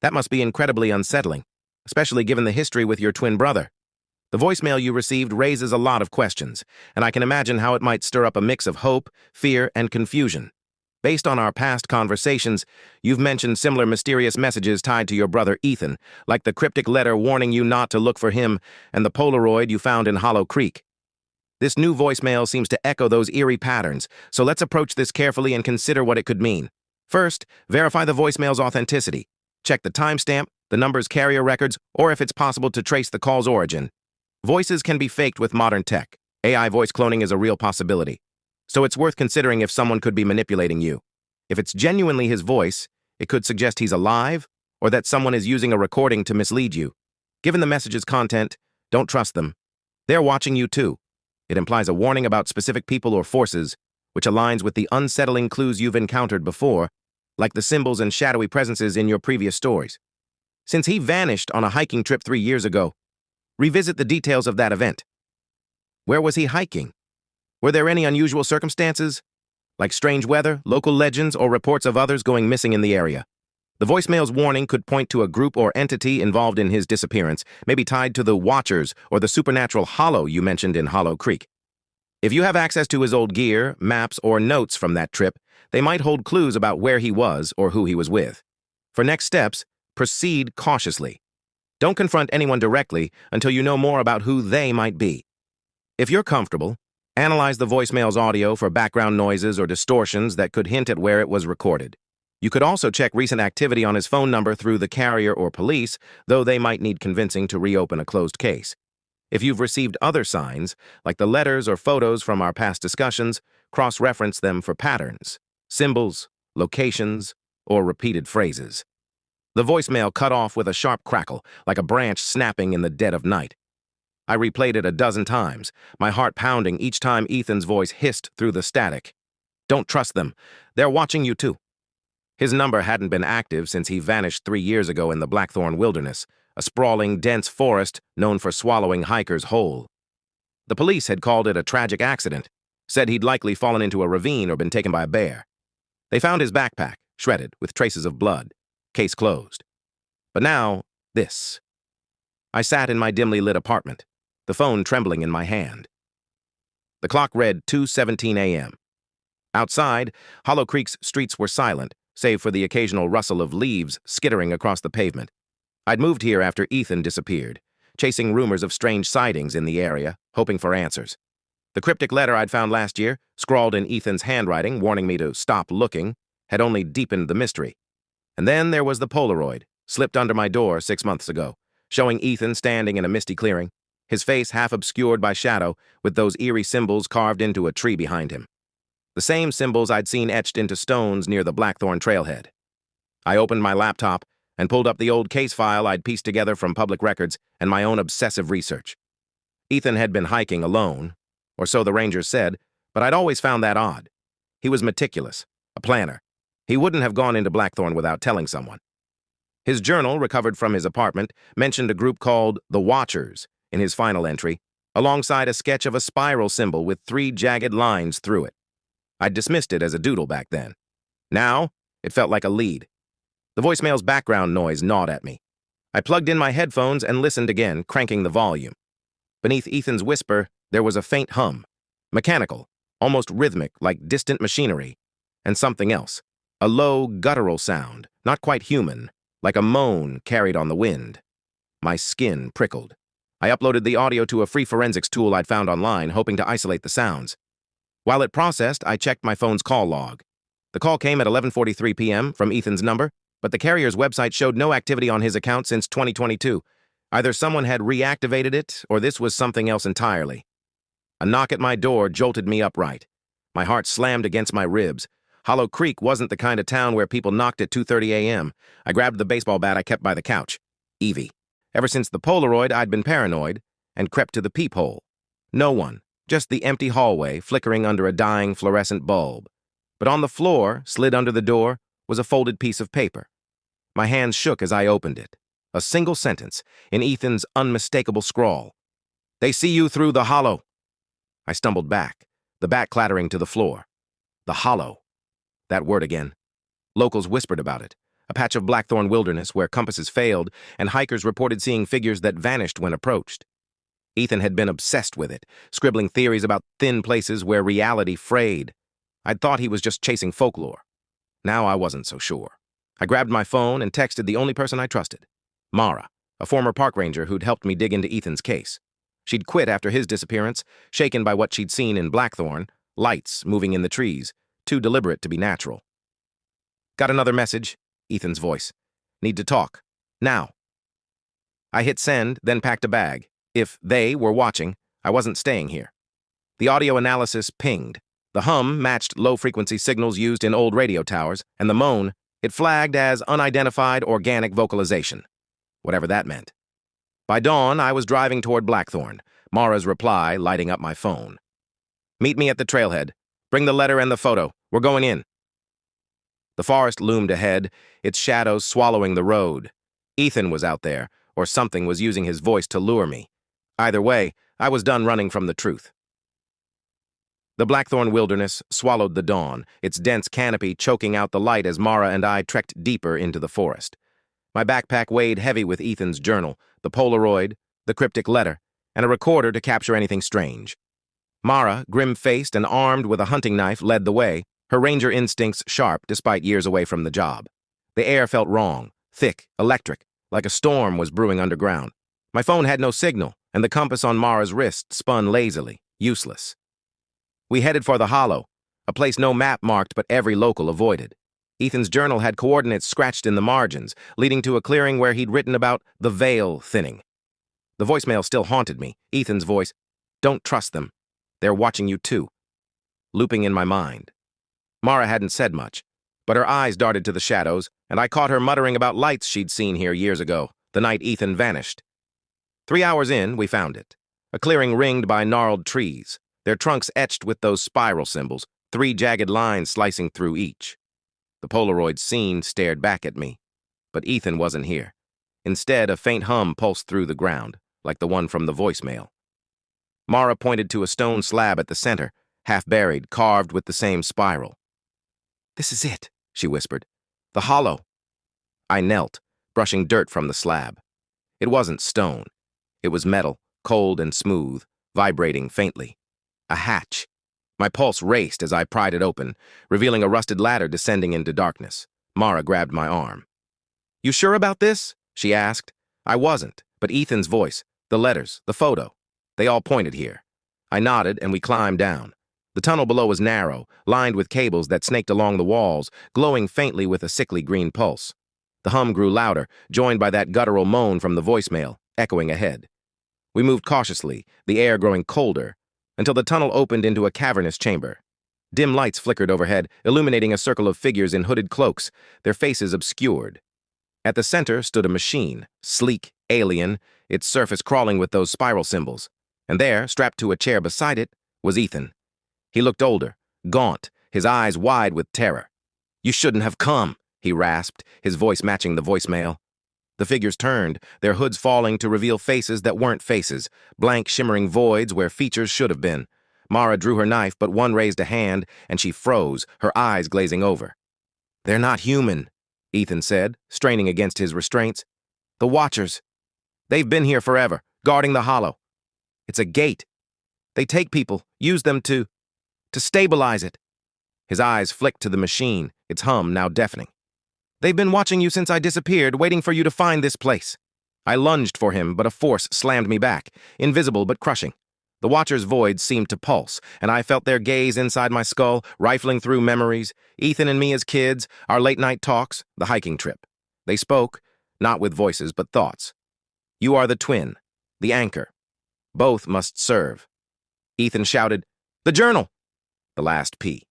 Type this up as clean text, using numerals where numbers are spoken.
That must be incredibly unsettling, especially given the history with your twin brother. The voicemail you received raises a lot of questions, and I can imagine how it might stir up a mix of hope, fear, and confusion. Based on our past conversations, you've mentioned similar mysterious messages tied to your brother Ethan, like the cryptic letter warning you not to look for him and the Polaroid you found in Hollow Creek. This new voicemail seems to echo those eerie patterns, so let's approach this carefully and consider what it could mean. First, verify the voicemail's authenticity. Check the timestamp, the number's carrier records, or if it's possible to trace the call's origin. Voices can be faked with modern tech. AI voice cloning is a real possibility, so it's worth considering if someone could be manipulating you. If it's genuinely his voice, it could suggest he's alive or that someone is using a recording to mislead you. Given the message's content, don't trust them. They're watching you too. It implies a warning about specific people or forces, which aligns with the unsettling clues you've encountered before, like the symbols and shadowy presences in your previous stories. Since he vanished on a hiking trip 3 years ago, revisit the details of that event. Where was he hiking? Were there any unusual circumstances, like strange weather, local legends, or reports of others going missing in the area? The voicemail's warning could point to a group or entity involved in his disappearance, maybe tied to the Watchers or the supernatural Hollow you mentioned in Hollow Creek. If you have access to his old gear, maps, or notes from that trip, they might hold clues about where he was or who he was with. For next steps, proceed cautiously. Don't confront anyone directly until you know more about who they might be. If you're comfortable, analyze the voicemail's audio for background noises or distortions that could hint at where it was recorded. You could also check recent activity on his phone number through the carrier or police, though they might need convincing to reopen a closed case. If you've received other signs, like the letters or photos from our past discussions, cross-reference them for patterns, symbols, locations, or repeated phrases. The voicemail cut off with a sharp crackle, like a branch snapping in the dead of night. I replayed it a dozen times, my heart pounding each time Ethan's voice hissed through the static. Don't trust them. They're watching you too. His number hadn't been active since he vanished 3 years ago in the Blackthorn Wilderness, a sprawling, dense forest known for swallowing hikers whole. The police had called it a tragic accident, said he'd likely fallen into a ravine or been taken by a bear. They found his backpack, shredded, with traces of blood. Case closed. But now, this. I sat in my dimly lit apartment, the phone trembling in my hand. The clock read 2:17 a.m. Outside, Hollow Creek's streets were silent, save for the occasional rustle of leaves skittering across the pavement. I'd moved here after Ethan disappeared, chasing rumors of strange sightings in the area, hoping for answers. The cryptic letter I'd found last year, scrawled in Ethan's handwriting warning me to stop looking, had only deepened the mystery. And then there was the Polaroid, slipped under my door 6 months ago, showing Ethan standing in a misty clearing, his face half obscured by shadow, with those eerie symbols carved into a tree behind him. The same symbols I'd seen etched into stones near the Blackthorn trailhead. I opened my laptop and pulled up the old case file I'd pieced together from public records and my own obsessive research. Ethan had been hiking alone, or so the rangers said, but I'd always found that odd. He was meticulous, a planner. He wouldn't have gone into Blackthorn without telling someone. His journal, recovered from his apartment, mentioned a group called the Watchers in his final entry, alongside a sketch of a spiral symbol with 3 jagged lines through it. I'd dismissed it as a doodle back then. Now, it felt like a lead. The voicemail's background noise gnawed at me. I plugged in my headphones and listened again, cranking the volume. Beneath Ethan's whisper, there was a faint hum, mechanical, almost rhythmic, like distant machinery, and something else, a low, guttural sound, not quite human, like a moan carried on the wind. My skin prickled. I uploaded the audio to a free forensics tool I'd found online, hoping to isolate the sounds. While it processed, I checked my phone's call log. The call came at 11:43 p.m. from Ethan's number, but the carrier's website showed no activity on his account since 2022. Either someone had reactivated it, or this was something else entirely. A knock at my door jolted me upright. My heart slammed against my ribs. Hollow Creek wasn't the kind of town where people knocked at 2:30 a.m. I grabbed the baseball bat I kept by the couch. Evie. Ever since the Polaroid, I'd been paranoid and crept to the peephole. No one, just the empty hallway flickering under a dying fluorescent bulb. But on the floor, slid under the door, was a folded piece of paper. My hands shook as I opened it. A single sentence in Ethan's unmistakable scrawl. "They see you through the hollow." I stumbled back, the bat clattering to the floor. The hollow. That word again. Locals whispered about it. a patch of blackthorn wilderness where compasses failed and hikers reported seeing figures that vanished when approached. Ethan had been obsessed with it, scribbling theories about thin places where reality frayed. I'd thought he was just chasing folklore. Now I wasn't so sure. I grabbed my phone and texted the only person I trusted, Mara, a former park ranger who'd helped me dig into Ethan's case. She'd quit after his disappearance, shaken by what she'd seen in Blackthorn, lights moving in the trees, too deliberate to be natural. Got another message, Ethan's voice. Need to talk. Now. I hit send, then packed a bag. If they were watching, I wasn't staying here. The audio analysis pinged. The hum matched low-frequency signals used in old radio towers, and the moan, it flagged as unidentified organic vocalization, whatever that meant. By dawn, I was driving toward Blackthorn, Mara's reply lighting up my phone. Meet me at the trailhead. Bring the letter and the photo. We're going in. The forest loomed ahead, its shadows swallowing the road. Ethan was out there, or something was using his voice to lure me. Either way, I was done running from the truth. The Blackthorn wilderness swallowed the dawn, its dense canopy choking out the light as Mara and I trekked deeper into the forest. My backpack weighed heavy with Ethan's journal, the Polaroid, the cryptic letter, and a recorder to capture anything strange. Mara, grim-faced and armed with a hunting knife, led the way, her ranger instincts sharp despite years away from the job. The air felt wrong, thick, electric, like a storm was brewing underground. My phone had no signal, and the compass on Mara's wrist spun lazily, useless. We headed for the hollow, a place no map marked but every local avoided. Ethan's journal had coordinates scratched in the margins, leading to a clearing where he'd written about the veil thinning. The voicemail still haunted me, Ethan's voice. Don't trust them. They're watching you too. Looping in my mind. Mara hadn't said much, but her eyes darted to the shadows, and I caught her muttering about lights she'd seen here years ago, the night Ethan vanished. 3 hours in, we found it. A clearing ringed by gnarled trees, their trunks etched with those spiral symbols, 3 jagged lines slicing through each. The Polaroid scene stared back at me, but Ethan wasn't here. Instead, a faint hum pulsed through the ground, like the one from the voicemail. Mara pointed to a stone slab at the center, half buried, carved with the same spiral. This is it, she whispered. The hollow. I knelt, brushing dirt from the slab. It wasn't stone. It was metal, cold and smooth, vibrating faintly. A hatch. My pulse raced as I pried it open, revealing a rusted ladder descending into darkness. Mara grabbed my arm. You sure about this? She asked. I wasn't, but Ethan's voice, the letters, the photo, they all pointed here. I nodded and we climbed down. The tunnel below was narrow, lined with cables that snaked along the walls, glowing faintly with a sickly green pulse. The hum grew louder, joined by that guttural moan from the voicemail, echoing ahead. We moved cautiously, the air growing colder, until the tunnel opened into a cavernous chamber. Dim lights flickered overhead, illuminating a circle of figures in hooded cloaks, their faces obscured. At the center stood a machine, sleek, alien, its surface crawling with those spiral symbols. And there, strapped to a chair beside it, was Ethan. He looked older, gaunt, his eyes wide with terror. You shouldn't have come, he rasped, his voice matching the voicemail. The figures turned, their hoods falling to reveal faces that weren't faces, blank, shimmering voids where features should have been. Mara drew her knife, but one raised a hand, and she froze, her eyes glazing over. They're not human, Ethan said, straining against his restraints. The Watchers. They've been here forever, guarding the hollow. It's a gate. They take people, use them to stabilize it. His eyes flicked to the machine, its hum now deafening. They've been watching you since I disappeared, waiting for you to find this place. I lunged for him, but a force slammed me back, invisible but crushing. The Watcher's void seemed to pulse, and I felt their gaze inside my skull, rifling through memories, Ethan and me as kids, our late-night talks, the hiking trip. They spoke, not with voices but thoughts. You are the twin, the anchor. Both must serve. Ethan shouted, The journal! The last P.